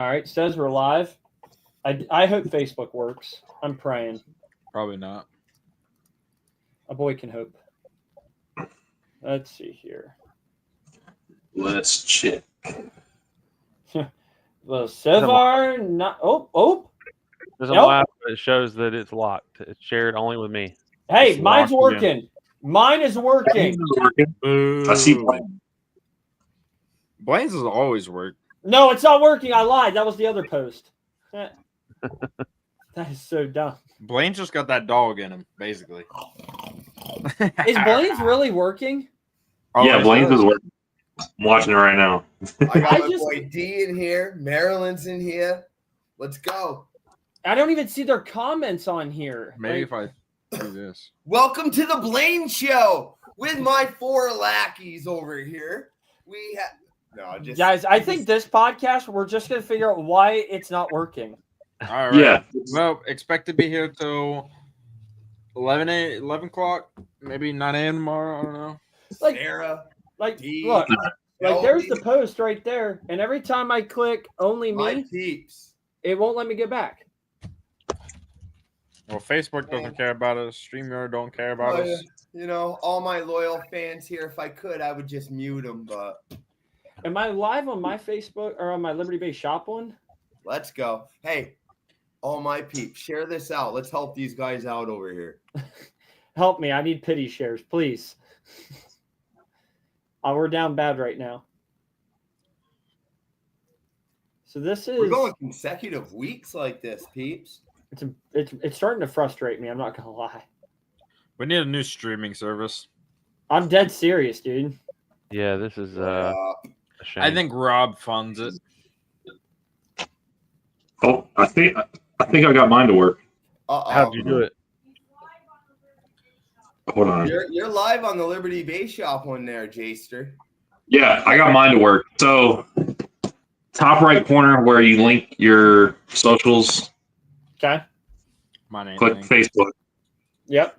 All right, says we're live. I hope Facebook works. I'm praying. Probably not. A boy can hope. Let's see here. Let's check. Well, so far, not. Oh. There's a Nope. map that shows that it's locked. It's shared only with me. Hey, It's mine's locked again. working. Mine is working. I see. Blaine's has always worked. No, it's not working. I lied. That was the other post. That is so dumb. Blaine's just got that dog in him, basically. Is Blaine's really working? Yeah, Blaine's is working. I'm watching it right now. I got I my just- boy D in here. Marilyn's in here. Let's go. I don't even see their comments on here. Maybe Like, if I do this. Welcome to the Blaine Show with my 4 lackeys over here. We have guys, I think this podcast, we're just going to figure out why it's not working. All right. Yeah. Well, expect to be here till 11 o'clock, maybe 9 a.m. tomorrow. I don't know. Like, Sarah. like D, look, like there's the Elby, post right there. And every time I click only my me, peeps. it won't let me get back. Well, Facebook doesn't care about us. StreamYard don't care about Well, us. You know, all my loyal fans here. If I could, I would just mute them, but Am I live on my Facebook or on my Liberty Bay shop one? let's go. Hey, all my peeps, share this out. Let's help these guys out over here. Help me. I need pity shares, please. Oh, we're down bad right now. So this We're is going consecutive weeks like this, peeps. it's starting to frustrate me. I'm not gonna lie. We need a new streaming service. I'm dead serious, dude. Yeah, this is a shame. I think Rob funds it. Oh, I think I got mine to work. How'd you do it? Hold on. You're live on the Liberty Bay Shop one there, Jaster. Yeah, I got mine to work. So, top right corner where you link your socials, Okay. Mine ain't click linked. Facebook. Yep.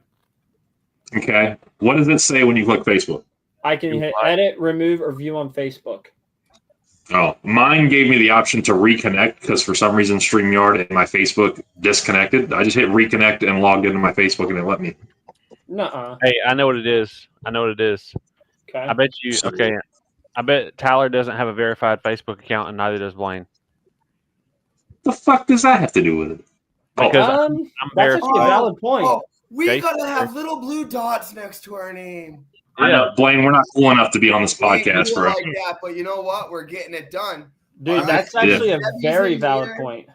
Okay. What does it say when you click Facebook? I can hit edit, remove, or view on Facebook. Oh, mine gave me the option to reconnect because for some reason StreamYard and my Facebook disconnected. I just hit reconnect and logged into my Facebook and it let me. Nuh-uh. Hey, I know what it is. Okay. I bet you. Okay, I bet Tyler doesn't have a verified Facebook account, and neither does Blaine. The fuck does that have to do with it? Because I'm that's actually a verified. valid point. Oh, we Jason. gotta have little blue dots next to our name. I know, Blaine, we're not cool enough to be on this podcast, We bro. like that, but you know what? We're getting it done. Dude, that's actually a Debbie's very in valid here. point.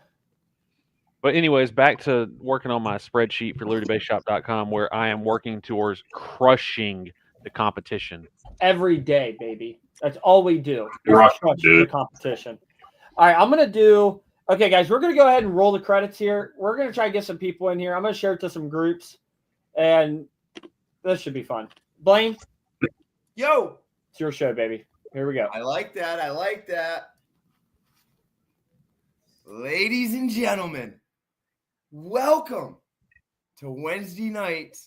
But anyways, back to working on my spreadsheet for LibertyBayShop.com, where I am working towards crushing the competition. Every day, baby. That's all we do. You're right, Crush dude. the competition. All right, I'm gonna do. Okay, guys, we're gonna go ahead and roll the credits here. We're gonna try to get some people in here. I'm gonna share it to some groups, and this should be fun. Blaine, Yo, it's your show, baby. Here we go. I like that. I like that. Ladies and gentlemen, welcome to Wednesday night's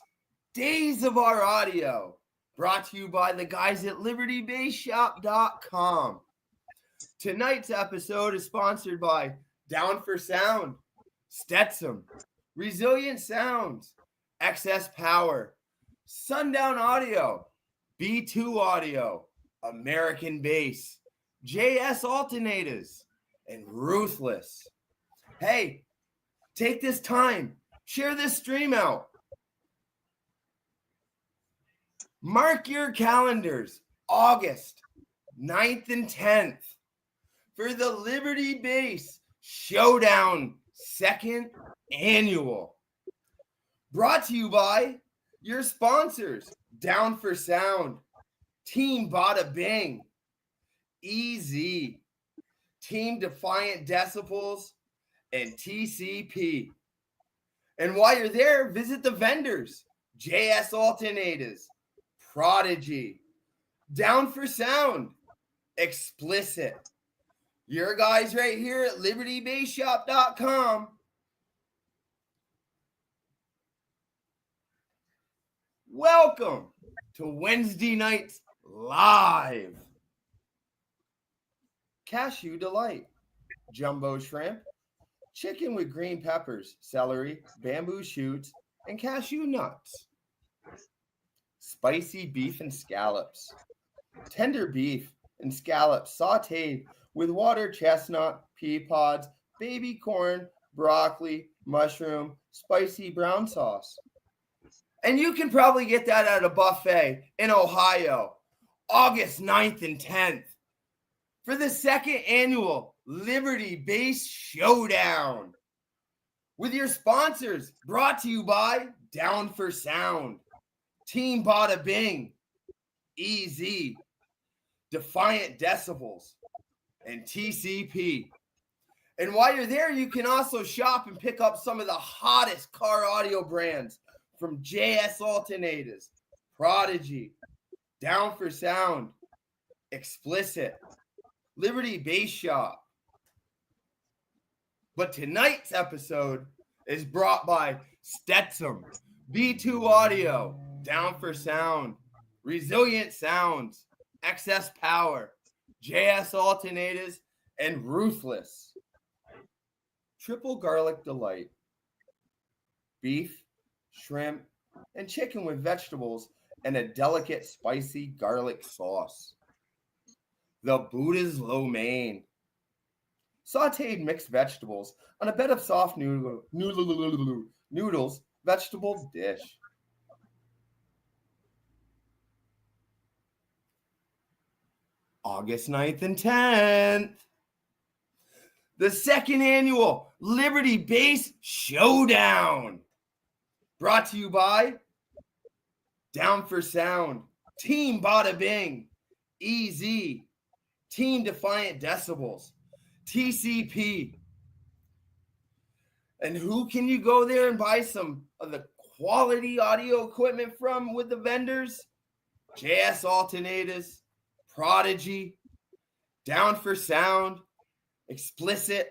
Days of Our Audio, brought to you by the guys at LibertyBayShop.com. Tonight's episode is sponsored by Down for Sound, Stetsom, Resilient Sounds, Excess Power, Sundown Audio, B2 Audio, American Bass, JS Alternators, and Ruthless. Hey, take this time, share this stream out. Mark your calendars, August 9th and 10th for the Liberty Bass Showdown 2nd Annual. Brought to you by your sponsors, Down for Sound, Team Bada Bing, EZ, Team Defiant Decibels, and TCP. And while you're there, visit the vendors, JS Alternators, Prodigy, Down for Sound, Explicit. Your guys right here at LibertyBayShop.com. Welcome to Wednesday night's live Cashew Delight. jumbo shrimp, chicken with green peppers, celery, bamboo shoots, and cashew nuts. Spicy beef and scallops, tender beef and scallops sauteed with water chestnut, pea pods, baby corn, broccoli, mushroom, spicy brown sauce. And you can probably get that at a buffet in Ohio, August 9th and 10th for the second annual Liberty Base Showdown. With your sponsors, brought to you by Down for Sound, Team Bada Bing, EZ, Defiant Decibels, and TCP. And while you're there, you can also shop and pick up some of the hottest car audio brands from JS Alternators, Prodigy, Down for Sound, Explicit, Liberty Bass Shop. But tonight's episode is brought by Stetsom, B2 Audio, Down for Sound, Resilient Sounds, Excess Power, JS Alternators, and Ruthless. Triple Garlic Delight. Beef, shrimp, and chicken with vegetables and a delicate spicy garlic sauce. The Buddha's Lo Mein. Sauteed mixed vegetables on a bed of soft noodles vegetable dish. August 9th and 10th. The second annual Liberty Base Showdown. Brought to you by Down for Sound, Team Bada Bing, EZ, Team Defiant Decibels, TCP. And who can you go there and buy some of the quality audio equipment from with the vendors? JS Alternators, Prodigy, Down for Sound, Explicit,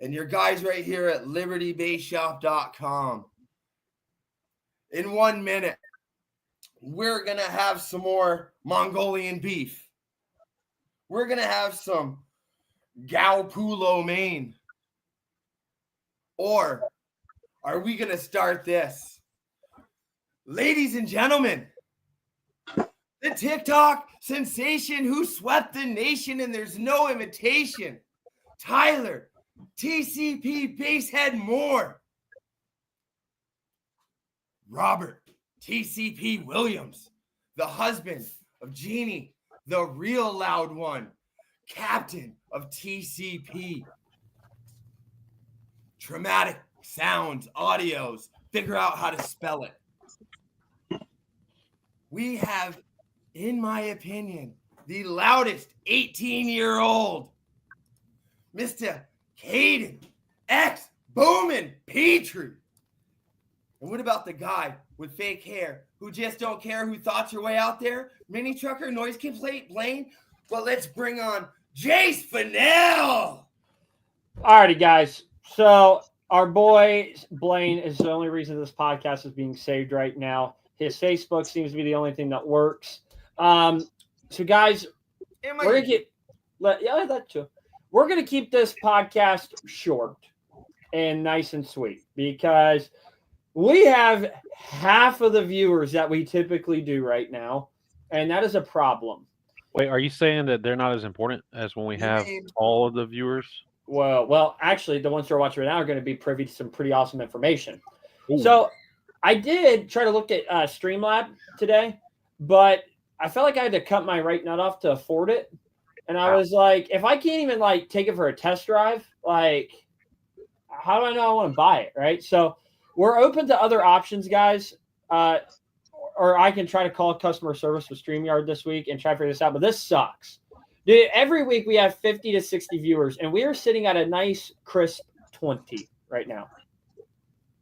and your guys right here at libertybassshop.com. In 1 minute, we're going to have some more Mongolian beef. We're going to have some Lo Mein. Or are we going to start this? Ladies and gentlemen, the TikTok sensation who swept the nation and there's no imitation. Tyler, TCP Basshead Moore. Robert, TCP Williams, the husband of Jeannie, the real loud one, captain of TCP. Traumatic sounds, audios, figure out how to spell it. We have, in my opinion, the loudest 18-year-old, Mr. Caden X Bowman Petrie. And what about the guy with fake hair who just don't care, who thought your way out there? Mini trucker, noise complaint, Blaine. Well, let's bring on Jace Fennell. Alrighty, guys. So our boy Blaine is the only reason this podcast is being saved right now. His Facebook seems to be the only thing that works. So guys, we're gonna we're gonna keep this podcast short and nice and sweet because we have half of the viewers that we typically do right now, and that is a problem. Wait, are you saying that they're not as important as when we have all of the viewers? Well, actually, the ones who are watching right now are going to be privy to some pretty awesome information. Ooh. So I did try to look at Streamlab today, but I felt like I had to cut my right nut off to afford it. And I was like, if I can't even like take it for a test drive, like how do I know I want to buy it, right? So we're open to other options, guys. Or I can try to call customer service with StreamYard this week and try to figure this out. But this sucks. Dude, every week we have 50 to 60 viewers, and we are sitting at a nice, crisp 20 right now.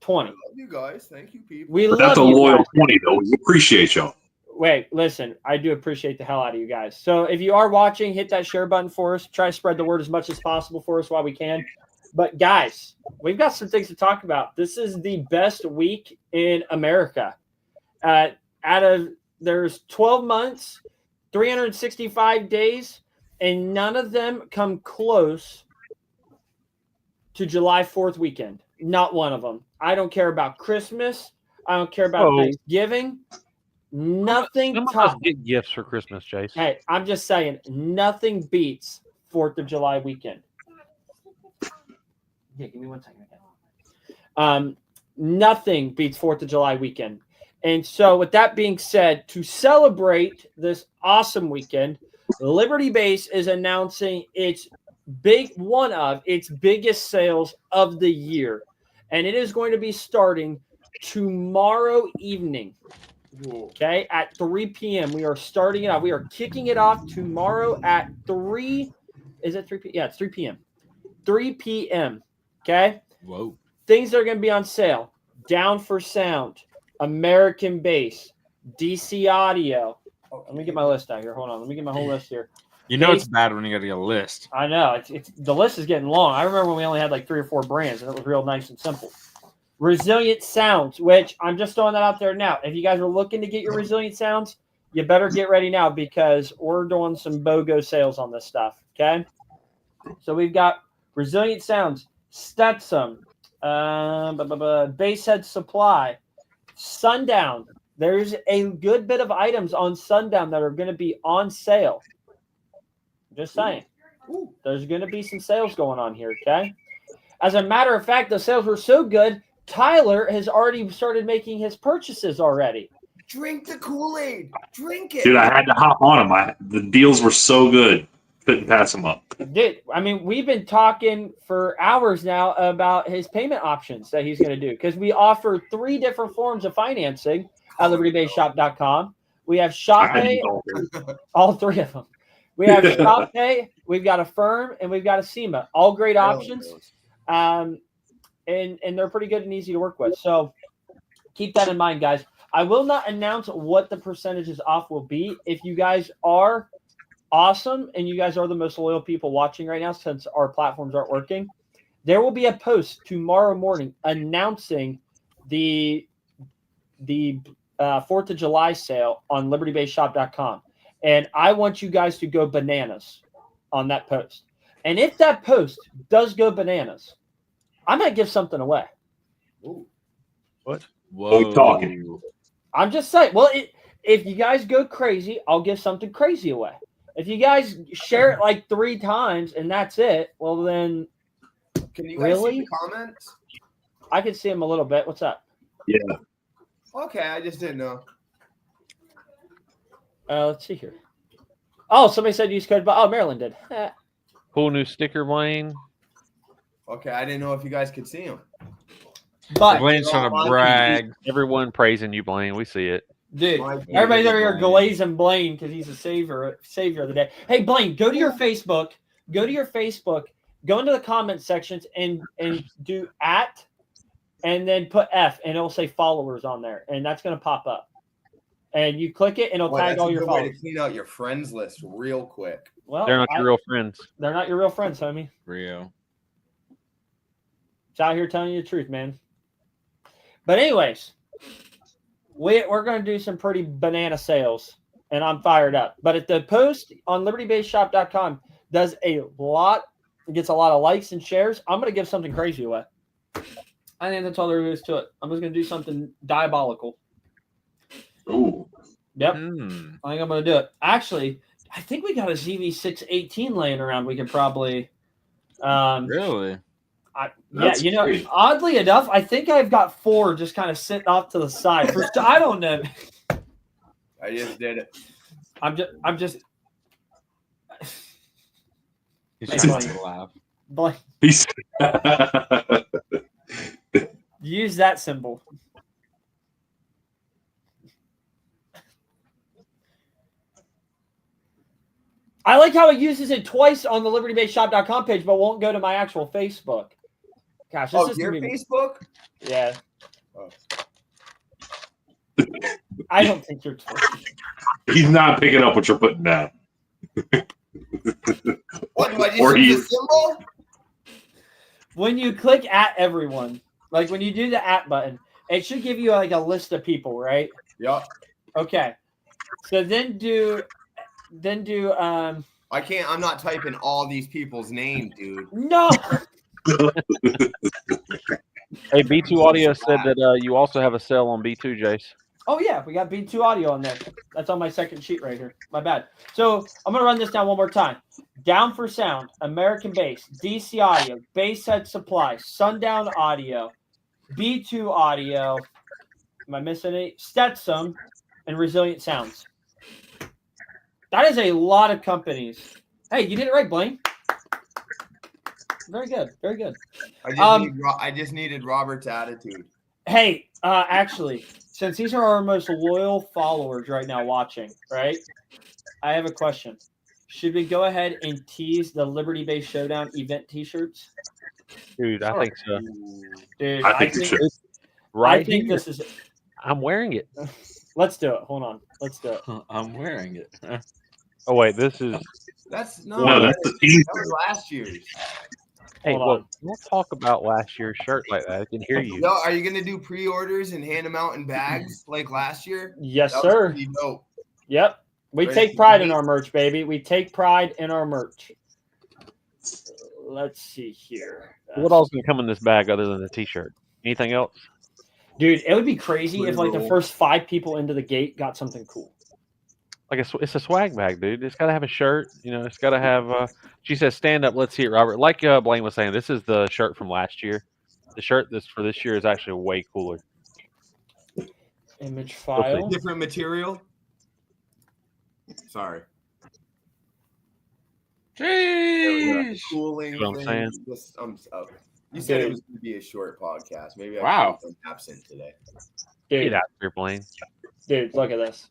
20. I love you guys. Thank you, people. We love That's a you loyal guys. 20, though. We appreciate y'all. Wait, listen, I do appreciate the hell out of you guys. So if you are watching, hit that share button for us. Try to spread the word as much as possible for us while we can. But guys, we've got some things to talk about. This is the best week in America. There's 12 months, 365 days, and none of them come close to July 4th weekend. Not one of them. I don't care about Christmas. I don't care about Thanksgiving. Nothing. Some of us get gifts for Christmas, Chase. Hey, I'm just saying, nothing beats 4th of July weekend. Yeah, give me 1 second. Nothing beats 4th of July weekend. And so with that being said, to celebrate this awesome weekend, Liberty Base is announcing one of its biggest sales of the year. And it is going to be starting tomorrow evening. Okay, at 3 p.m. We are starting it off. We are kicking it off tomorrow at 3. Is it 3 p.m.? Yeah, it's 3 p.m. 3 p.m. Okay? Whoa. Things that are going to be on sale. Down for Sound, American Bass, DC Audio. Oh, let me get my list out here. Hold on. Let me get my whole list here. You know it's bad when you got to get a list. I know. It's the list is getting long. I remember when we only had like 3 or 4 brands, and it was real nice and simple. Resilient Sounds, which I'm just throwing that out there now. If you guys are looking to get your Resilient Sounds, you better get ready now because we're doing some BOGO sales on this stuff, okay? So we've got Resilient Sounds, Stetsom, Basshead Supply, Sundown. There's a good bit of items on Sundown that are going to be on sale. Just saying. There's going to be some sales going on here, okay? As a matter of fact, the sales were so good, Tyler has already started making his purchases already. Drink the Kool-Aid. Drink it. Dude, I had to hop on them. The deals were so good. Couldn't pass them up. Dude, I mean, we've been talking for hours now about his payment options that he's going to do because we offer 3 different forms of financing at libertybayshop.com. We have ShopPay, all 3 of them. We have ShopPay, we've got Affirm, and we've got Acima. All great options. And they're pretty good and easy to work with. So keep that in mind, guys. I will not announce what the percentages off will be. If you guys are awesome and you guys are the most loyal people watching right now since our platforms aren't working, there will be a post tomorrow morning announcing the 4th of July sale on libertybayshop.com. And I want you guys to go bananas on that post. And if that post does go bananas, I might give something away. Ooh. What? Whoa. Talking. I'm just saying. Well, if you guys go crazy, I'll give something crazy away. If you guys share it like 3 times and that's it, well then, can you guys see the comments? I can see them a little bit. What's up? Yeah. Okay, I just didn't know. Let's see here. Oh, somebody said use code. Oh, Maryland did. Cool new sticker, Blaine. Okay, I didn't know if you guys could see them. But Blaine's trying to brag. Everyone praising you, Blaine. We see it. Dude, everybody's over here glazing Blaine because he's a savior of the day. Hey, Blaine, go to your Facebook. Go into the comment sections and do @ and then put F, and it'll say followers on there, and that's going to pop up. And you click it, and it'll tag all your followers. Way to clean out your friends list real quick. Well, they're not your real friends. They're not your real friends, homie. Real. It's out here telling you the truth, man. But anyways, we're going to do some pretty banana sales, and I'm fired up. But if the post on libertybayshop.com does gets a lot of likes and shares, I'm going to give something crazy away. I think that's all there is to it. I'm just going to do something diabolical. Ooh. Yep. I think I'm going to do it. Actually, I think we got a ZV618 laying around. We could probably. Really? Yeah, oddly enough, I think I've got 4 just kind of sitting off to the side. I don't know. I just did it. I'm just. He's trying to laugh. Blaine, use that symbol. I like how it uses it twice on the libertybayshop.com page, but won't go to my actual Facebook. Gosh, this is your Facebook? Yeah. Oh. I don't think you're. He's not picking up what you're putting down. What do I just use a symbol? When you click @ everyone, like when you do the @ button, it should give you like a list of people, right? Yep. Okay. So then do I can't. I'm not typing all these people's names, dude. No. Hey, B2 Audio said that you also have a sale on B2, Jace. Oh yeah, we got B2 audio on there. That's on my second sheet right here. My bad. So I'm gonna run this down one more time. Down for Sound, American Bass, DC Audio, Basshead Supply, Sundown Audio, B2 Audio. Am I missing any? Stetsom, and Resilient Sounds. That is a lot of companies. Hey, you did it right, Blaine. Very good. Very good. I just needed Robert's attitude. Hey, actually, since these are our most loyal followers right now watching, right? I have a question. Should we go ahead and tease the Liberty Bay Showdown event T-shirts? Dude, I think so. Dude, I think you should. Right I think here. this is. I'm wearing it. Let's do it. Hold on. Let's do it. I'm wearing it. Oh wait, this is. That's No, that's the team. that was last year's. Hey, Hold look, on. don't talk about last year's shirt like that. I can hear you. No, are you gonna do pre-orders and hand them out in bags like last year? Yes, That was sir. pretty dope. Yep. We Ready take to pride in eat? our merch, baby. We take pride in our merch. Let's see here. What else can come in this bag other than the T-shirt? Anything else? Dude, it would be crazy if like the Pre-roll. first 5 people into the gate got something cool. Like it's a swag bag, dude. It's got to have a shirt. You know, it's got to have. She says, "Stand up, let's see it, Robert." Like Blaine was saying, this is the shirt from last year. The shirt for this year is actually way cooler. Image file. Different material. Sorry. Jeez. Cooling. You know what I'm saying? You said it was going to be a short podcast. Maybe I Wow. could have been absent today. Dude, Get out here, Blaine. dude, look at this.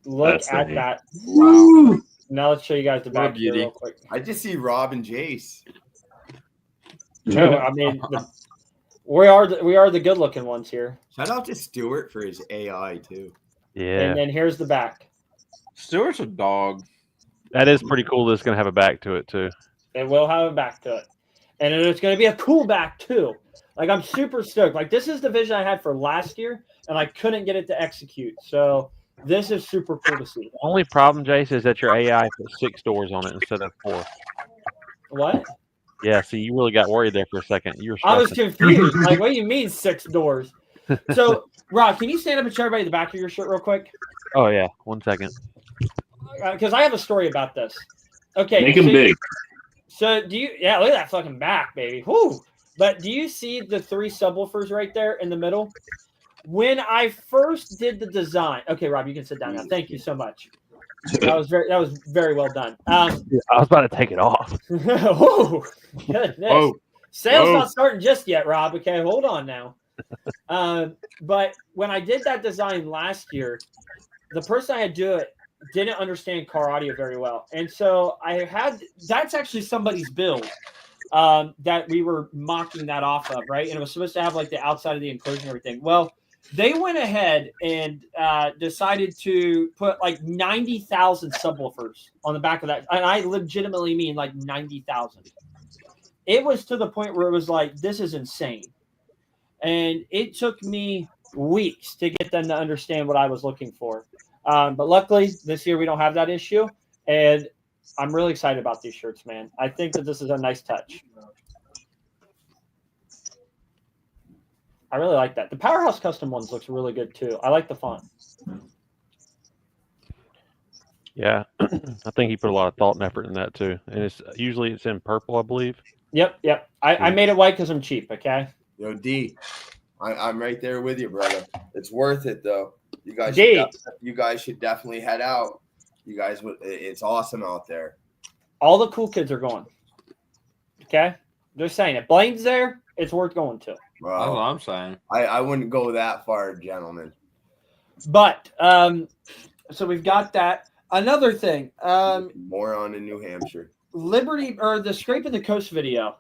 Look That's at the that. Wow. Now let's show you guys the What a back here beauty. real quick. I just see Rob and Jace. No, I mean, we are the good looking ones here. Shout out to Stuart for his AI too. Yeah, And then here's the back. Stuart's a dog. that is pretty cool. That it's gonna have a back to it too. It will have a back to it. And it's going to be a cool back too. Like, I'm super stoked. Like, this is the vision I had for last year, and I couldn't get it to execute. So this is super cool to see. The only problem, Jace, is that your AI put 6 doors on it instead of 4. What? Yeah, see, you really got worried there for a second. You were I was stressing. confused. Like, what do you mean 6 doors? So, Rob, can you stand up and show everybody the back of your shirt real quick? Oh yeah, 1 second. Because I have a story about this. Okay. Make them big. So do you? Yeah, look at that fucking back, baby. Whoo! But do you see the 3 subwoofers right there in the middle? When I first did the design, okay, Rob, you can sit down now. Thank you so much. That was very well done. I was about to take it off. Oh, goodness. Whoa. Sales Whoa. not starting just yet, Rob. Okay, hold on now. But when I did that design last year, the person I had do it didn't understand car audio very well. And so that's actually somebody's build that we were mocking that off of, right? And it was supposed to have like the outside of the enclosure and everything. Well, they went ahead and decided to put like 90,000 subwoofers on the back of that. And I legitimately mean like 90,000. It was to the point where it was like, this is insane. And it took me weeks to get them to understand what I was looking for. But luckily, this year we don't have that issue. And I'm really excited about these shirts, man. I think that this is a nice touch. I really like that. The Powerhouse Custom ones looks really good, too. I like the font. Yeah, I think he put a lot of thought and effort in that too. And it's in purple, I believe. Yep. I made it white because I'm cheap, okay? Yo, D, I'm right there with you, brother. It's worth it, though. You guys should definitely head out. You guys, it's awesome out there. All the cool kids are going. Okay? Just saying, if Blaine's there, it's worth going to. That's what I'm saying. I wouldn't go that far, gentlemen. But, so we've got that. Another thing. More on in New Hampshire. Liberty, or the Scraping the Coast video.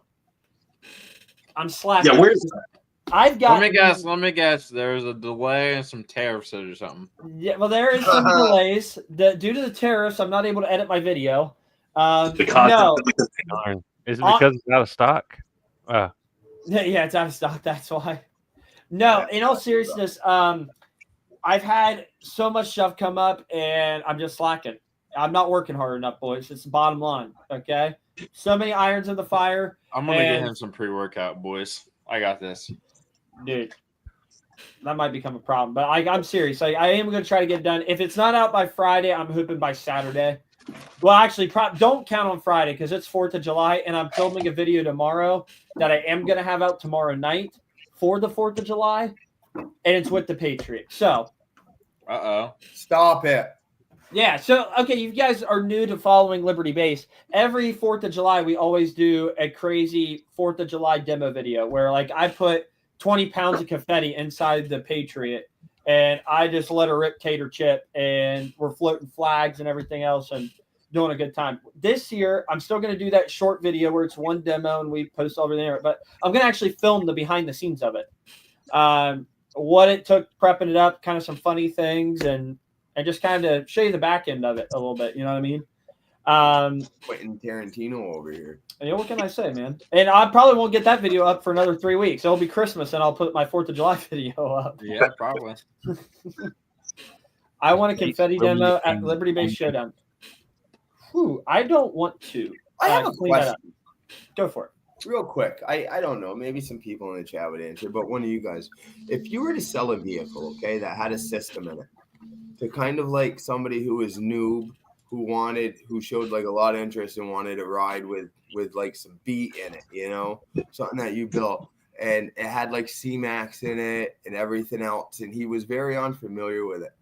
I'm slacking. Yeah, where's that? I've got. Let me guess. There's a delay and some tariffs or something. Yeah, well, there is some delays. Due to the tariffs, I'm not able to edit my video. The content. No. Darn. Is it because it's out of stock? Yeah, it's out of stock. That's why. No, in all seriousness, I've had so much stuff come up, and I'm just slacking. I'm not working hard enough, boys. It's the bottom line. Okay. So many irons in the fire. I'm gonna get and- him some pre-workout, boys. I got this. Dude, that might become a problem. But I'm serious. I am going to try to get it done. If it's not out by Friday, I'm hoping by Saturday. Well, actually, don't count on Friday because it's 4th of July, and I'm filming a video tomorrow that I am going to have out tomorrow night for the 4th of July, and it's with the Patriots. So, Stop it. yeah. So, okay, you guys are new to following Liberty Base. Every 4th of July, we always do a crazy 4th of July demo video where, like, I put 20 pounds of confetti inside the Patriot, and I just let her rip tater chip, and we're floating flags and everything else and doing a good time. This year, I'm still going to do that short video where it's one demo and we post over there, but I'm going to actually film the behind the scenes of it. What it took prepping it up, kind of some funny things, and just kind of show you the back end of it a little bit. You know what I mean? Quentin Tarantino over here. And what can I say, man? And I probably won't get that video up for another 3 weeks. It'll be Christmas, and I'll put my 4th of July video up. Yeah, probably. I want a confetti demo at Liberty Base Showdown. Whew, I don't want to. I have a clean that question. up. Go for it. Real quick. I don't know. Maybe some people in the chat would answer, but one of you guys, if you were to sell a vehicle, okay, that had a system in it, to kind of like somebody who is noob, who showed like a lot of interest and wanted to ride with like some beat in it, you know, something that you built, and it had like C-Max in it and everything else, and he was very unfamiliar with it.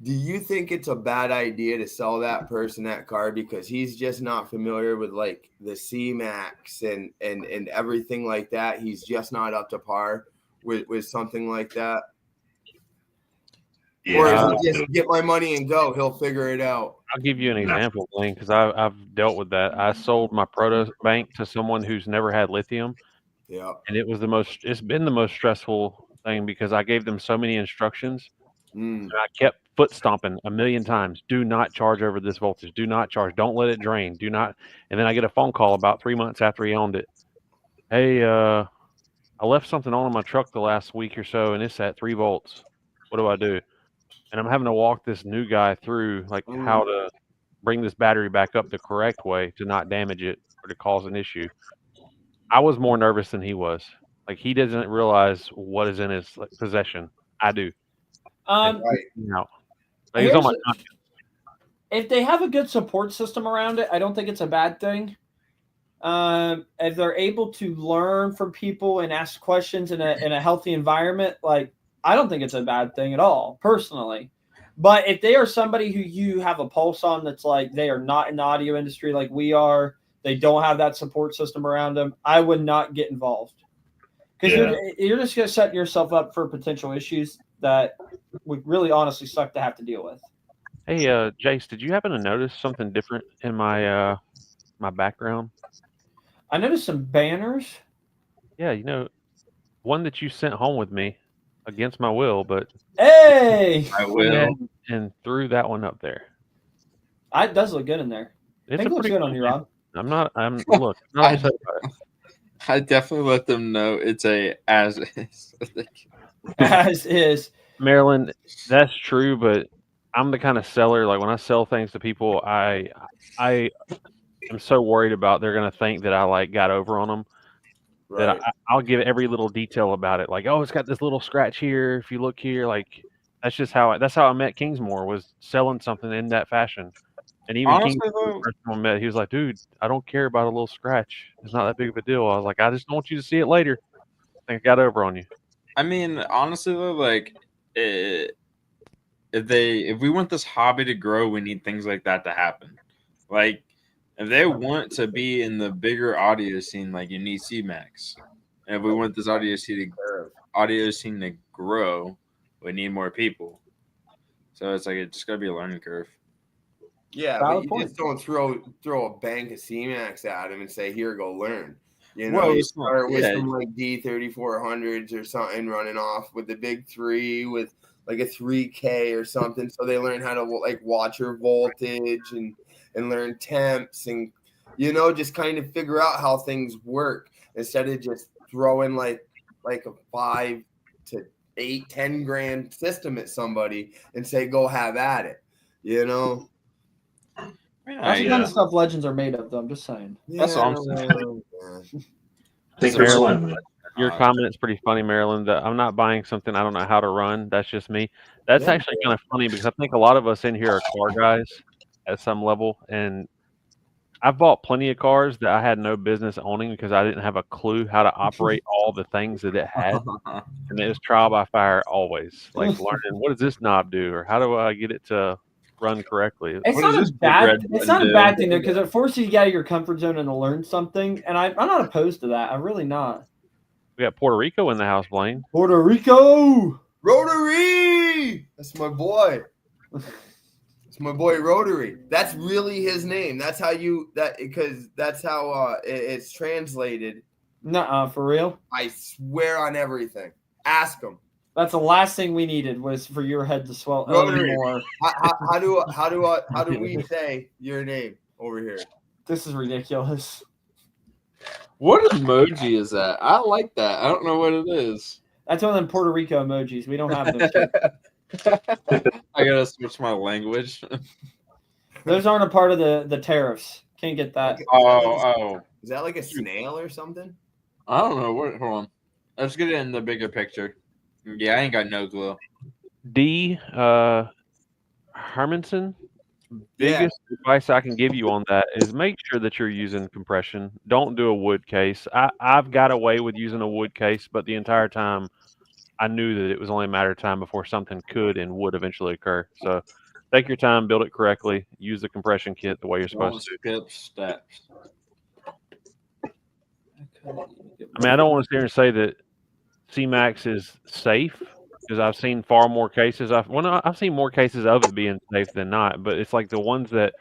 Do you think it's a bad idea to sell that person that car because he's just not familiar with like the C-Max and everything like that? He's just not up to par with something like that. Yeah. Or is it just get my money and go? He'll figure it out. I'll give you an example, Blaine, because I've dealt with that. I sold my proto bank to someone who's never had lithium. Yeah. And it's been the most stressful thing because I gave them so many instructions. And I kept foot stomping a million times. Do not charge over this voltage. Do not charge. Don't let it drain. Do not. And then I get a phone call about 3 months after he owned it. Hey, I left something on in my truck the last week or so, and it's at 3 volts. What do I do? And I'm having to walk this new guy through like how to bring this battery back up the correct way to not damage it or to cause an issue. I was more nervous than he was. Like he doesn't realize what is in his possession. I do. Right. Like, he's on my if they have a good support system around it, I don't think it's a bad thing. If they're able to learn from people and ask questions in a healthy environment, like I don't think it's a bad thing at all, personally. But if they are somebody who you have a pulse on that's like they are not in the audio industry like we are, they don't have that support system around them, I would not get involved. Because you're just going to set yourself up for potential issues that would really honestly suck to have to deal with. Hey, Jace, did you happen to notice something different in my my background? I noticed some banners. Yeah, one that you sent home with me against my will, but hey, I will. And threw that one up there. It does look good in there. It's I think it looks good on you, Rob. Look, not upset about it. I definitely let them know it's a as is. As is. Maryland, that's true, but I'm the kind of seller, like when I sell things to people, I am so worried about they're going to think that I like got over on them. Right. That I'll give every little detail about it. Like, oh, it's got this little scratch here. If you look here, like that's how I met Kingsmore, was selling something in that fashion. And even Honestly, Kingsmore, the first time I met, he was like, dude, I don't care about a little scratch. It's not that big of a deal. I was like, I just don't want you to see it later. I think I got over on you. I mean, honestly though, like if we want this hobby to grow, we need things like that to happen. Like if they want to be in the bigger audio scene, like you need C-Max. And if we want this audio scene to grow, we need more people. So it's like it's just gotta be a learning curve. Yeah, but you just don't throw a bank of C-Max at him and say, "Here, go learn." You know, you start with some like D3400s or something running off with the big 3 with like a 3K or something, so they learn how to like watch your voltage and learn temps and just kind of figure out how things work instead of just throwing like a 5 to 8, 10 grand system at somebody and say, "Go have at it." You know. That's the kind of stuff legends are made of, though. I'm just saying. That's what I'm saying. Thanks for Maryland, slamming. your comment's pretty funny, Maryland. I'm not buying something I don't know how to run. That's just me. That's actually kind of funny because I think a lot of us in here are car guys at some level, and I've bought plenty of cars that I had no business owning because I didn't have a clue how to operate all the things that it had, and it was trial by fire always. Like learning what does this knob do, or how do I get it to run correctly? It's What not does a this big bad. red It's button not a do? bad thing though, because it forces you out of your comfort zone and to learn something. And I'm not opposed to that. I'm really not. We got Puerto Rico in the house, Blaine. Puerto Rico. Rotary. That's my boy. It's my boy Rotary. That's really his name. That's how because that's how it's translated. Nuh-uh, for real. I swear on everything. Ask him. That's the last thing we needed was for your head to swell Rotary. more. How do we say your name over here? This is ridiculous. What emoji is that? I like that. I don't know what it is. That's one of them Puerto Rico emojis. We don't have those here. I gotta switch my language. Those aren't a part of the tariffs. Can't get that. Oh. Is that like a snail or something? I don't know. Hold on. Let's get it in the bigger picture. Yeah, I ain't got no clue. D. Hermanson. Biggest advice I can give you on that is make sure that you're using compression. Don't do a wood case. I've got away with using a wood case, but the entire time I knew that it was only a matter of time before something could and would eventually occur. So take your time, build it correctly, use the compression kit the way you're supposed to. Skip steps. I mean, I don't want to sit here and say that C-Max is safe because I've seen far more cases. I've seen more cases of it being safe than not, but it's like the ones that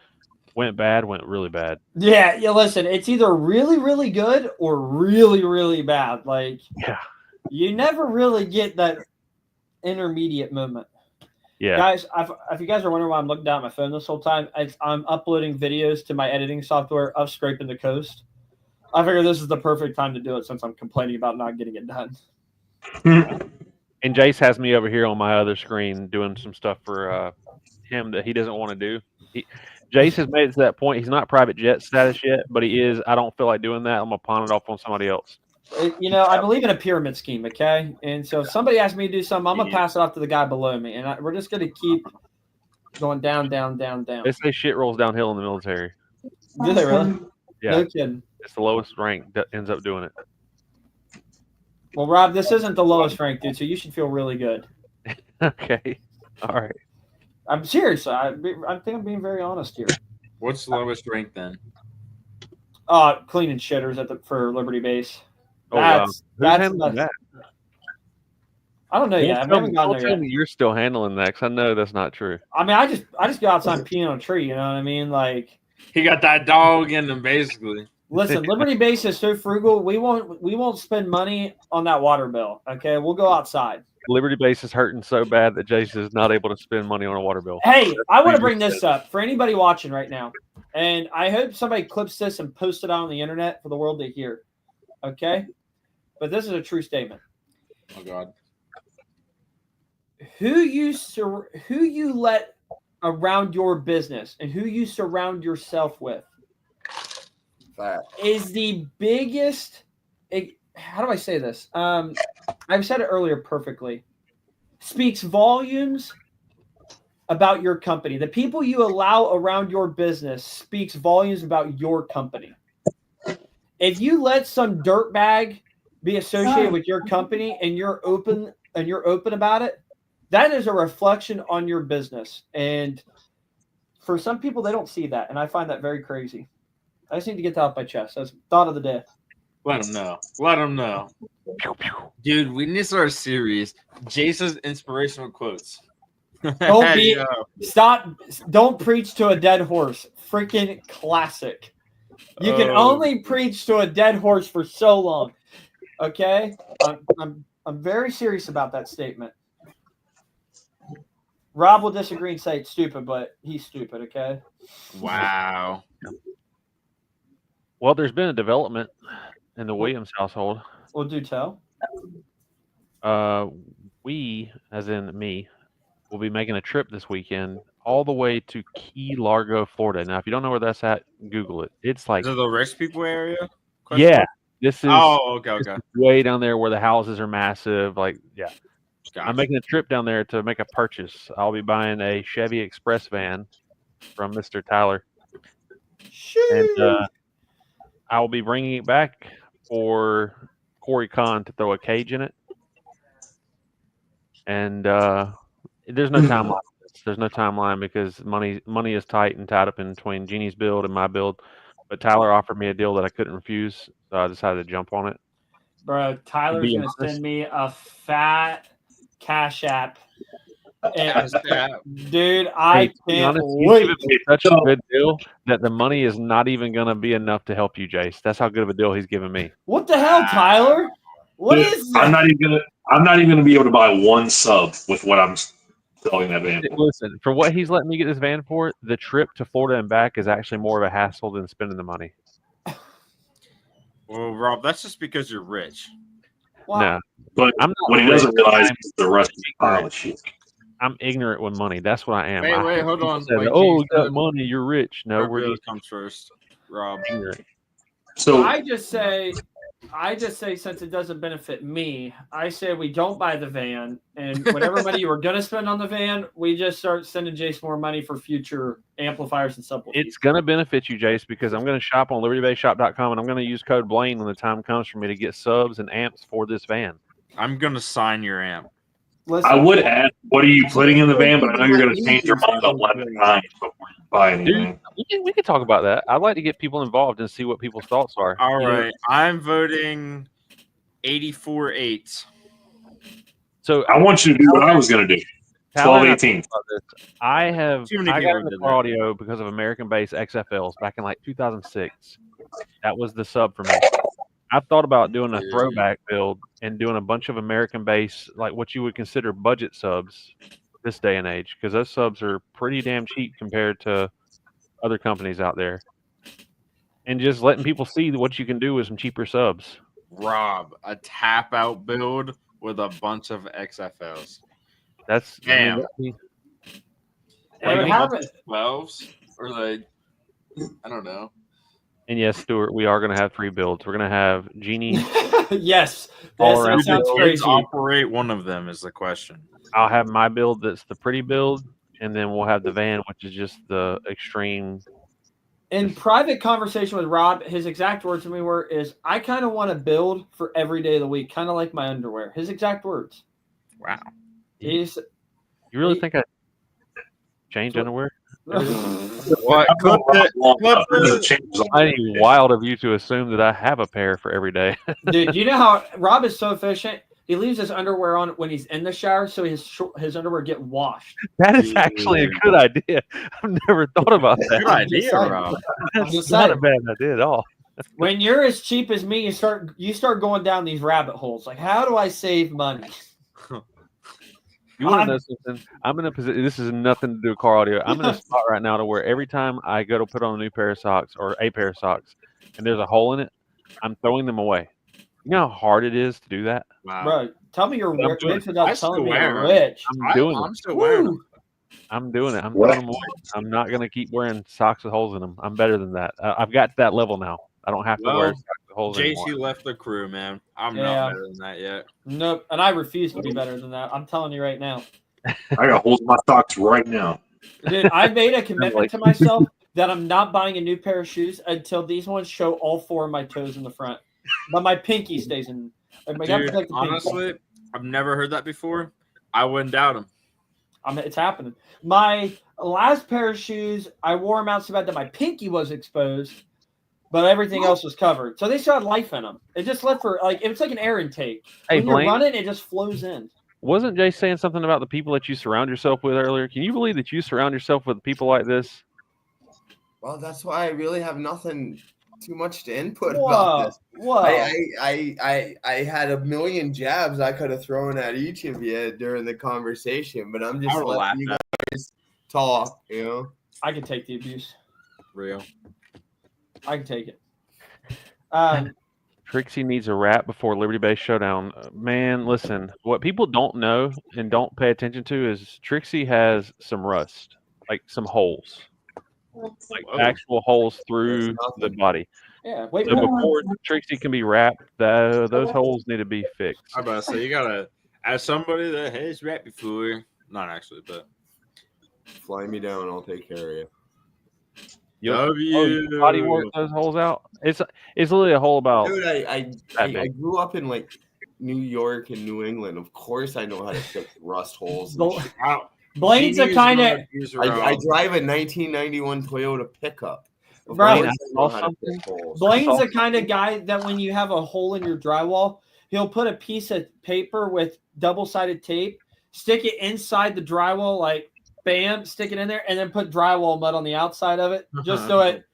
went bad went really bad. Yeah. Listen, it's either really, really good or really, really bad. Like, yeah, you never really get that intermediate moment. Yeah, guys, if you guys are wondering why I'm looking down at my phone this whole time, I'm uploading videos to my editing software of scraping the coast. I figure this is the perfect time to do it since I'm complaining about not getting it done. And Jace has me over here on my other screen doing some stuff for him that he doesn't want to do. Jace has made it to that point. He's not private jet status yet, but he is. I don't feel like doing that. I'm going to pawn it off on somebody else. I believe in a pyramid scheme, okay? And so if somebody asks me to do something, I'm going to pass it off to the guy below me. And we're just going to keep going down, down, down, down. They say shit rolls downhill in the military. Do they really? Yeah. No kidding. It's the lowest rank that ends up doing it. Well, Rob, this isn't the lowest rank, dude, so you should feel really good. Okay. All right. I'm serious. I think I'm being very honest here. What's the lowest rank then? Cleaning shitters for Liberty Base. Oh, wow. Who's That's handling that? I don't know yet. I haven't gotten there yet. You're still handling that because I know that's not true. I mean, I just go outside and pee on a tree. You know what I mean? Like, he got that dog in him, basically. Listen, Liberty Base is so frugal. We won't spend money on that water bill. Okay, we'll go outside. Liberty Base is hurting so bad that Jason is not able to spend money on a water bill. Hey, I want to bring this up for anybody watching right now, and I hope somebody clips this and posts it on the internet for the world to hear. Okay, but this is a true statement. Oh God. Who you let around your business and who you surround yourself with is the biggest. How do I say this? I've said it earlier perfectly. Speaks volumes about your company. The people you allow around your business speaks volumes about your company. If you let some dirtbag be associated with your company and you're open about it, that is a reflection on your business. And for some people, they don't see that, and I find that very crazy. I just need to get that off my chest. That's thought of the day. Let them know. Let them know. Dude, we need to start a series. Jason's inspirational quotes. Don't preach to a dead horse. Freaking classic. You can only preach to a dead horse for so long. Okay? I'm very serious about that statement. Rob will disagree and say it's stupid, but he's stupid, okay? Wow. Well, there's been a development in the Williams household. Well, do tell. We, as in me, will be making a trip this weekend all the way to Key Largo, Florida. Now, if you don't know where that's at, Google it. It's like, Is it the rich people area? yeah, this is, Oh, okay, this okay. is way down there where the houses are massive. Like, yeah. Gotcha. I'm making a trip down there to make a purchase. I'll be buying a Chevy Express van from Mr. Tyler. And I will be bringing it back for Corey Kahn to throw a cage in it. And there's no timeline. There's no timeline because money is tight and tied up in between Jeannie's build and my build. But Tyler offered me a deal that I couldn't refuse, so I decided to jump on it. Bro, Tyler's Be gonna honest. send me a fat Cash App. And, dude, I Hey, to be can't honest, he's wait. giving me such a good deal that the money is not even going to be enough to help you, Jace. That's how good of a deal he's giving me. What the hell, Tyler? What Dude, is I'm that? not even gonna be able to buy one sub with what I'm selling that van for. Listen, for what he's letting me get this van for, the trip to Florida and back is actually more of a hassle than spending the money. Well, Rob, that's just because you're rich. Wow. No, But I'm not what he rich. doesn't realize I'm is the rest of the ignorant. pile of shit. I'm ignorant with money. That's what I am. Wait, I hold people on. say, Like oh, Jace you got said, money, you're rich. No, what we're really just comes first, Rob? ignorant. So I just say since it doesn't benefit me, I say we don't buy the van, and whatever money you were gonna spend on the van, we just start sending Jace more money for future amplifiers and subwoofers. It's going to benefit you, Jace, because I'm going to shop on libertybayshop.com and I'm going to use code Blaine when the time comes for me to get subs and amps for this van. I'm gonna sign your amp. Listen, I would ask, what are you putting in the van? But I know you're going to change your mind 11 times before you buy anything. Dude, we can talk about that. I'd like to get people involved and see what people's thoughts are. All You know, right, I'm voting 84-8. So I want you to do what I was going to do. Tyler and I 12-18. talked about this. I Too many got people into did car that. audio because of American Bass XFLs back in like 2006. That was the sub for me. I thought about doing a throwback build and doing a bunch of American Bass, like what you would consider budget subs this day and age, because those subs are pretty damn cheap compared to other companies out there. And just letting people see what you can do with some cheaper subs. Rob, a tap out build with a bunch of XFLs. That's Damn. Hey, Like we a have bunch of 12s or like I don't know. And yes, Stuart, we are going to have 3 builds. We're going to have Genie. yes, All that around sounds Who crazy. operate one of them is the question. I'll have my build that's the pretty build, and then we'll have the van, which is just the extreme. In private conversation with Rob, his exact words to me were, I kind of want to build for every day of the week, kind of like my underwear. His exact words. Wow. You really think I change underwear? What? Changes I think it's wild of you to assume that I have a pair for every day. Dude, you know how Rob is so efficient? He leaves his underwear on when he's in the shower, so his underwear get washed. That is actually a good idea. I've never thought about that. Good idea, saying. Rob. I'm That's just not a saying. bad idea at all. When you're as cheap as me, you start going down these rabbit holes. Like, how do I save money? You want to know something? I'm in a position. This is nothing to do with car audio. I'm in a spot right now to where every time I go to put on a new pair of socks or a pair of socks, and there's a hole in it, I'm throwing them away. You know how hard it is to do that? Wow. Bro, tell me you're I'm rich doing it. without I still telling me wear you're 'em. rich. I'm doing I'm it. still wearing them. Woo. I'm doing it. I'm What? throwing them away. I'm not going to keep wearing socks with holes in them. I'm better than that. I've got to that level now. I don't have to wear Well, socks with holes anymore. JC left the crew, man. I'm Yeah. not better than that yet. Nope. And I refuse to be better than that. I'm telling you right now. I got holes in my socks right now. Dude, I made a commitment to myself that I'm not buying a new pair of shoes until these ones show all 4 of my toes in the front. But my pinky stays in. Like, I gotta Dude, protect the pinky. honestly, I've never heard that before. I wouldn't doubt him. It's happening. My last pair of shoes, I wore them out so bad that my pinky was exposed, but everything else was covered. So they still had life in them. It just left for it's like an air intake. Hey, When you're Blaine, running, it just flows in. wasn't Jay saying something about the people that you surround yourself with earlier? Can you believe that you surround yourself with people like this? Well, that's why I really have nothing too much to input about this. Whoa. I had a million jabs I could have thrown at each of you during the conversation, but I'm just I would laugh letting you at guys talk, you know? I can take the abuse. real. I can take it. Trixie needs a rap before Liberty Base Showdown. Man, listen, what people don't know and don't pay attention to is Trixie has some rust. like some holes, like Whoa. actual holes through There's the nothing. body. Yeah, wait. So before Trixie can be wrapped, those holes need to be fixed. I'm about to say you gotta, as somebody that has rap before, not actually, but Fly me down, I'll take care of you. You body work those holes out. It's literally a hole about Dude, I that big. grew up in like New York and New England. Of course, I know how to fix rust holes. And shit. Blaine's a kind of I drive a 1991 Toyota pickup. Of Bro, course I I know saw how to something. fix holes. Blaine's the kind of guy that when you have a hole in your drywall, he'll put a piece of paper with double-sided tape, stick it inside the drywall, like bam, stick it in there, and then put drywall mud on the outside of it, just so it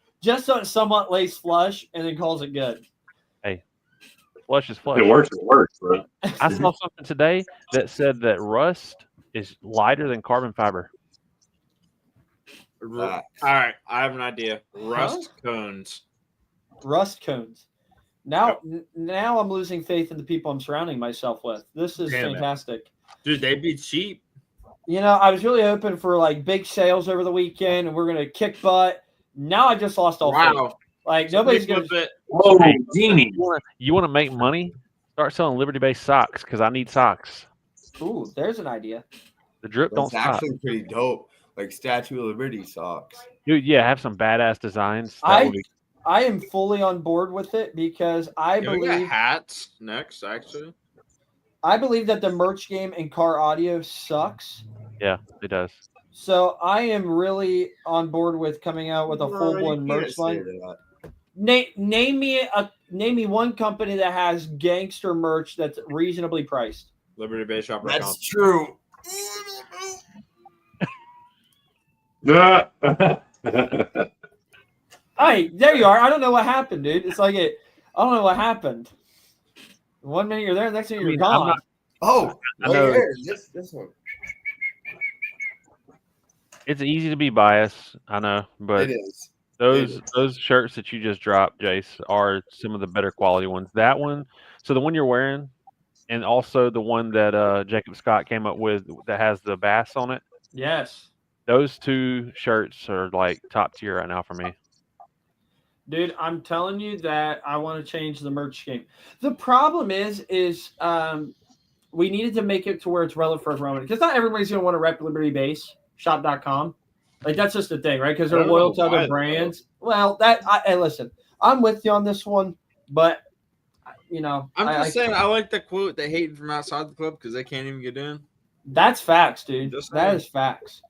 somewhat lays flush, and then calls it good. Flush is flush. It works, bro. I saw something today that said that rust is lighter than carbon fiber. All right, I have an idea. Rust cones. Rust cones. Now I'm losing faith in the people I'm surrounding myself with. This is Damn it. fantastic. Dude, they'd be cheap. You know, I was really hoping for like big sales over the weekend, and we're gonna kick butt. Now I just lost all faith. Wow. Like nobody's gonna. Whoa, genie. You want to make money? Start selling Liberty-based socks because I need socks. Ooh, there's an idea. The drip don't That's stop. actually pretty dope. Like Statue of Liberty socks. Dude, yeah, have some badass designs. I am fully on board with it because I We got believe hats next, actually. that the merch game in car audio sucks. Yeah, it does. So I am really on board with coming out with a full-blown merch line. Name me one company that has gangster merch that's reasonably priced. LibertyBaseShop.com. That's true. Hey, there you are. I don't know what happened, dude. It's like I don't know what happened. One minute you're there, next minute you're gone. Oh, I right know. here. This one. It's easy to be biased, I know, but It is. those shirts that you just dropped, Jace, are some of the better quality ones. That one, so the one you're wearing, and also the one that Jacob Scott came up with that has the bass on it. Yes. Those two shirts are like top tier right now for me. Dude, I'm telling you that I want to change the merch game. The problem is we needed to make it to where it's relevant for everyone because not everybody's going to want to rep LibertyBaseShop.com. Like that's just the thing, right? Because they're loyal to other brands. Well, listen, I'm with you on this one, but you know, I'm just saying I like the quote they hating from outside the club because they can't even get in. That's facts, dude. Just That saying. is facts.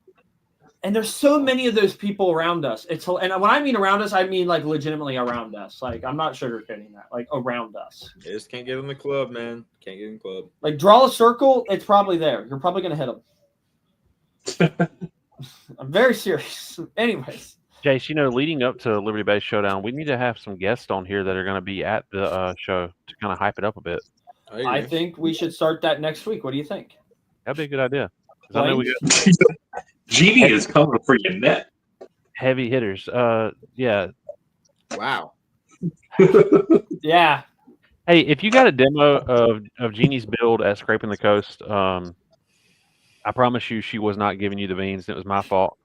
And there's so many of those people around us. And when I mean around us, I mean like legitimately around us. Like I'm not sugarcoating that. Like around us. They just can't get in the club, man. Can't get in the club. Like draw a circle, it's probably there. You're probably gonna hit them. I'm very serious. Anyways, Jace, you know, leading up to Liberty Base Showdown, we need to have some guests on here that are going to be at the show to kind of hype it up a bit. I think we should start that next week. What do you think? That'd be a good idea. 'Cause I know we got Genie is coming for your net. heavy hitters. Yeah. Wow. Yeah. Hey, if you got a demo of Jeannie's build at Scraping the Coast, I promise you she was not giving you the beans. It was my fault.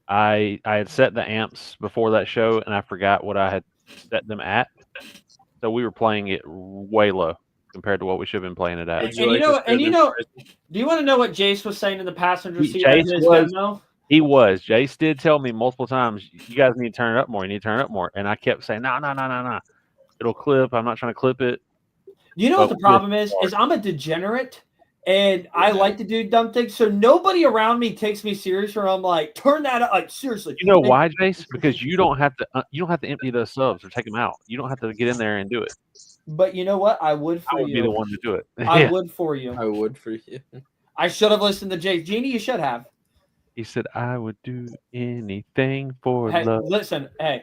I had set the amps before that show, and I forgot what I had set them at. So we were playing it way low compared to what we should have been playing it at. Would And like you to know, spin do you want to know what Jace was saying in the passenger seat Jace of his was- demo? He was. Jace did tell me multiple times, you guys need to turn it up more. You need to turn it up more. And I kept saying, no. It'll clip. I'm not trying to clip it. You know what the problem is I'm a degenerate and I like to do dumb things. So nobody around me takes me serious or I'm like, turn that up. Like seriously. You know why, Jace? Because you don't have to empty those subs or take them out. You don't have to get in there and do it. But you know what? I would I for would you. be the one to do it. I Yeah. would for you. I would for you. I should have listened to Jace. Jeannie, you should have. He said, I would do anything for Hey, love. listen, hey,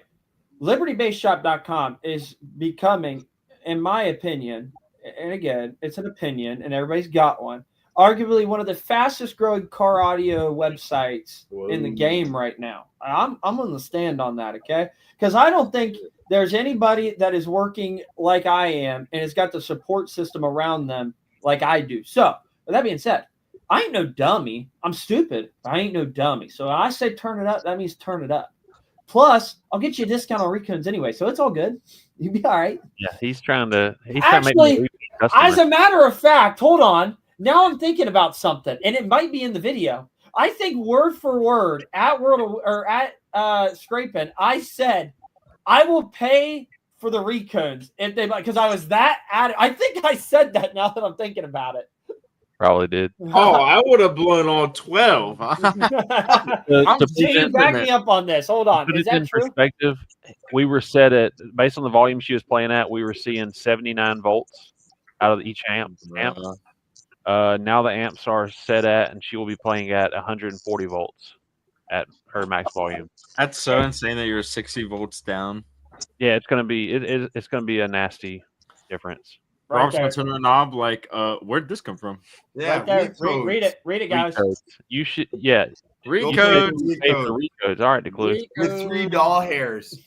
LibertyBaseShop.com is becoming, in my opinion, and again, it's an opinion, and everybody's got one, arguably one of the fastest growing car audio websites in the game right now. I'm on the stand on that, okay? Because I don't think there's anybody that is working like I am and has got the support system around them like I do. So, with that being said, I ain't no dummy. I'm stupid. I ain't no dummy. So when I say turn it up, that means turn it up. Plus, I'll get you a discount on recones anyway, so it's all good. You'll be all right. Yeah, he's trying to make me Actually, a repeat customer. as a matter of fact, hold on. Now I'm thinking about something, and it might be in the video. I think word for word at Scraping, I said I will pay for the recones if they, because I was that I think I said that now that I'm thinking about it. Probably did. Oh, I would have blown all 12. Gene, back me up on this. Hold on. Put Is it in that true? perspective, we were set at, based on the volume she was playing at, we were seeing 79 volts out of each amp. Now the amps are set at, and she will be playing at 140 volts at her max volume. That's so insane that you're 60 volts down. Yeah, it's gonna be it's gonna be a nasty difference. Right Rob's gonna there. turn on a knob like, where'd this come from? Yeah, Right there. recodes. Read it, guys. Recodes. You should, yeah. Recode. You pay for recodes. All right, DeClue. With 3 doll hairs.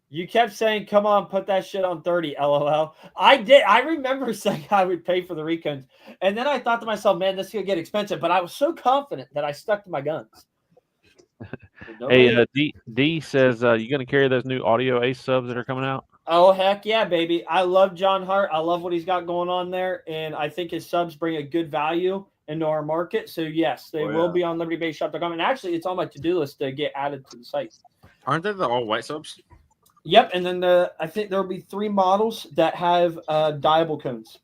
You kept saying, "Come on, put that shit on 30." LOL. I did. I remember saying I would pay for the recones, and then I thought to myself, "Man, this is gonna get expensive." But I was so confident that I stuck to my guns. Hey, D says, you gonna carry those new audio Ace subs that are coming out? Oh heck yeah, baby! I love John Hart. I love what he's got going on there, and I think his subs bring a good value into our market. So yes, they will be on LibertyBassShop.com, and actually, it's on my to-do list to get added to the site. Aren't they the all white subs? Yep, and then I think there will be 3 models that have dyeable cones,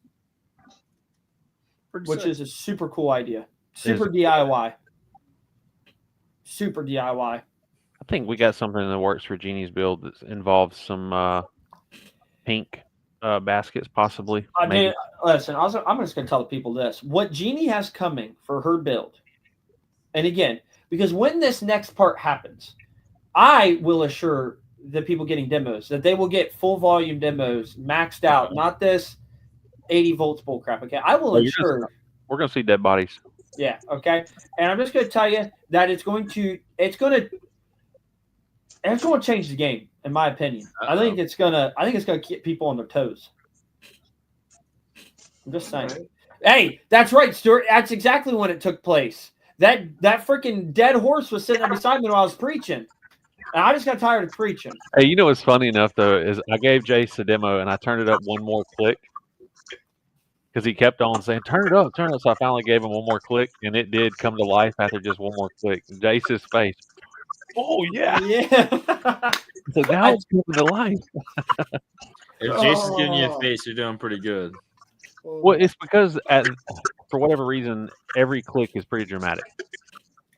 which is a super cool idea. Super DIY. Super DIY. I think we got something in the works for Jeannie's build that involves some pink baskets, possibly. I mean, listen, I'm just going to tell the people this. What Jeannie has coming for her build, and again, because when this next part happens, I will assure the people getting demos that they will get full volume demos, maxed out, not this 80 volts bull crap. Okay, I will ensure. We're going to see dead bodies. Yeah. Okay, and I'm just going to tell you that it's going to change the game, in my opinion. I think it's gonna keep people on their toes. I'm just saying. Right. Hey, that's right, Stuart. That's exactly when it took place. That freaking dead horse was sitting there beside me while I was preaching. And I just got tired of preaching. Hey, you know what's funny enough though is I gave Jace a demo and I turned it up one more click because he kept on saying turn it up. So I finally gave him one more click, and it did come to life after just one more click. Jace's face. Oh yeah. So now it's coming to life. If Jason's giving you a face, you're doing pretty good. Well, it's because for whatever reason, every click is pretty dramatic.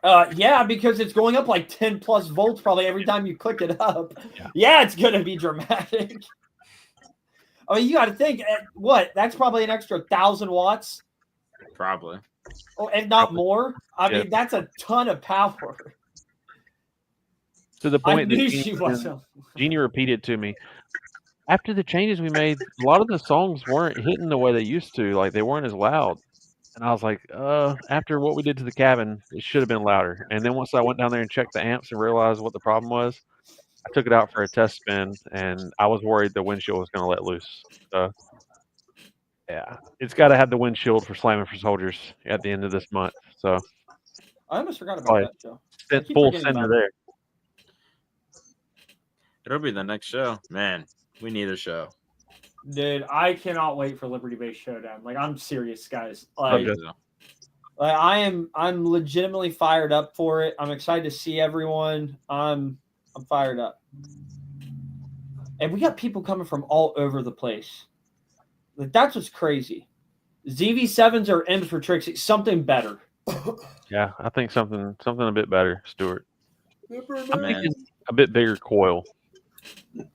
Yeah, because it's going up like 10 plus volts probably every time you click it up. Yeah, it's going to be dramatic. I mean, you got to think, that's probably an extra 1,000 watts? Probably. Oh, if not more. I mean, that's a ton of power. To the point that Jeannie repeated to me, after the changes we made, a lot of the songs weren't hitting the way they used to. Like, they weren't as loud. And I was like, after what we did to the cabin, it should have been louder. And then once I went down there and checked the amps and realized what the problem was, I took it out for a test spin, and I was worried the windshield was going to let loose. So, yeah, it's got to have the windshield for Slamming for Soldiers at the end of this month. So I almost forgot about that, Joe. Full sender there. It'll be the next show. Man, we need a show. Dude, I cannot wait for Liberty Base Showdown. Like, I'm serious, guys. Like, Okay. I'm legitimately fired up for it. I'm excited to see everyone. I'm fired up. And we got people coming from all over the place. Like, that's what's crazy. ZV7s are in for Trixie. Something better. Yeah, I think something a bit better, Stuart. I'm Man. thinking a bit bigger coil.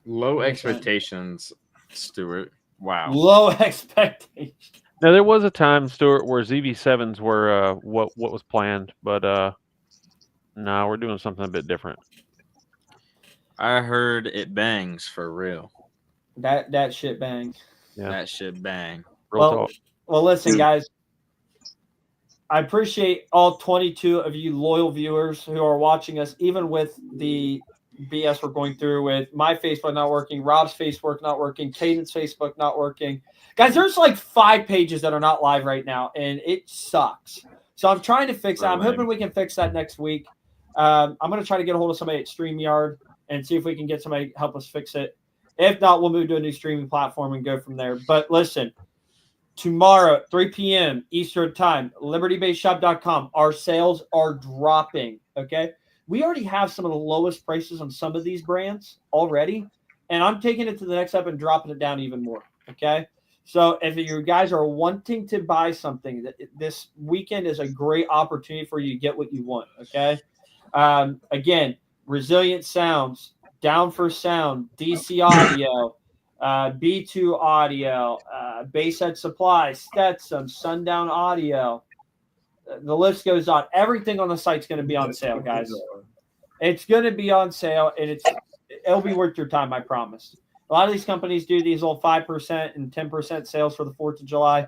Low expectations, Stuart. Wow. Low expectations. Now there was a time, Stuart, where ZV7s were what was planned, but no, we're doing something a bit different. I heard it bangs for real. That shit bangs. Yeah. That shit bang. Real talk. Well, listen, guys. I appreciate all 22 of you loyal viewers who are watching us, even with the BS we're going through with my Facebook not working, Rob's Facebook not working, Caden's Facebook not working. Guys, there's like 5 pages that are not live right now, and it sucks. So I'm trying to fix that. I'm hoping we can fix that next week. I'm going to try to get a hold of somebody at StreamYard and see if we can get somebody to help us fix it. If not, we'll move to a new streaming platform and go from there. But listen, tomorrow, 3 p.m. Eastern time, libertybassshop.com. Our sales are dropping, okay? We already have some of the lowest prices on some of these brands already, and I'm taking it to the next step and dropping it down even more, okay? So if you guys are wanting to buy something, this weekend is a great opportunity for you to get what you want, okay? Again, Resilient Sounds, Down for Sound, DC Audio, B2 Audio, Basshead Supply, Stetsom, Sundown Audio. The list goes on. Everything on the site's going to be on sale, guys. It's going to be on sale, and it'll be worth your time, I promise. A lot of these companies do these little 5% and 10% sales for the 4th of July.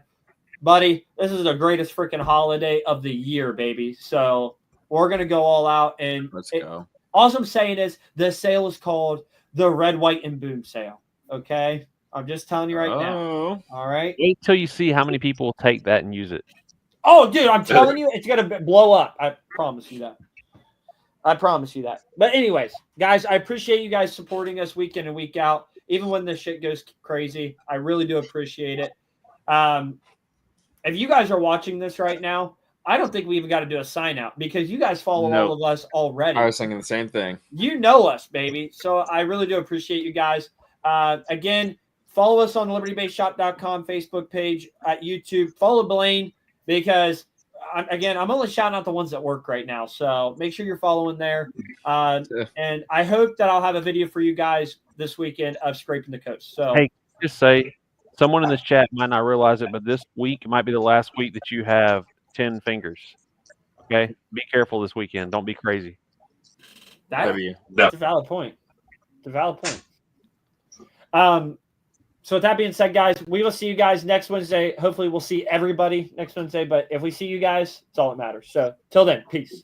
Buddy, this is the greatest freaking holiday of the year, baby. So we're going to go all out. And Let's go. All I'm saying is the sale is called the Red, White, and Boom sale. Okay? I'm just telling you right now. All right? Wait till you see how many people will take that and use it. Oh, dude, I'm telling you, it's going to blow up. I promise you that. I promise you that. But anyways, guys, I appreciate you guys supporting us week in and week out. Even when this shit goes crazy, I really do appreciate it. If you guys are watching this right now, I don't think we even got to do a sign out because you guys follow all of us already. I was thinking the same thing. You know us, baby. So I really do appreciate you guys. Again, follow us on libertybassshop.com Facebook page, at YouTube. Follow Blaine because, I'm only shouting out the ones that work right now. So make sure you're following there. And I hope that I'll have a video for you guys this weekend of Scraping the Coast. So hey, just say someone in this chat might not realize it, but this week might be the last week that you have 10 fingers. Okay? Be careful this weekend. Don't be crazy. that's a valid point. It's a valid point. So with that being said, guys, we will see you guys next Wednesday. Hopefully we'll see everybody next Wednesday. But if we see you guys, it's all that matters. So till then, peace.